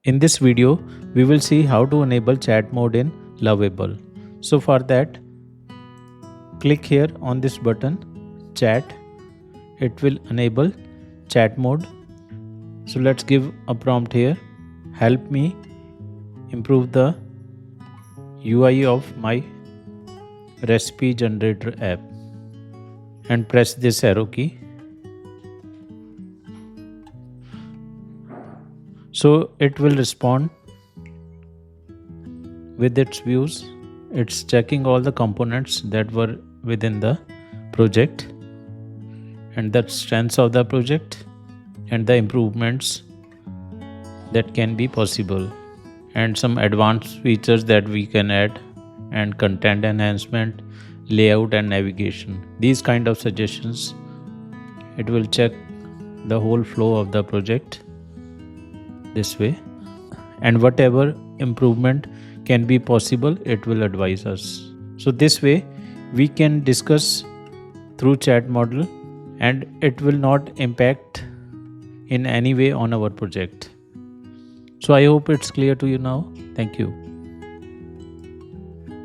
In this video, we will see how to enable chat mode in Lovable. So for that, click here on this button, chat. It will enable chat mode. So let's give a prompt here. Help me improve the UI of my recipe generator app. And press this arrow key. So it will respond with its views. It's checking all the components that were within the project and the strengths of the project and the improvements that can be possible and some advanced features that we can add and content enhancement, layout and navigation. These kind of suggestions, it will check the whole flow of the project this way, and whatever improvement can be possible, it will advise us. So this way we can discuss through chat model and it will not impact in any way on our project. So I hope it's clear to you now. Thank you.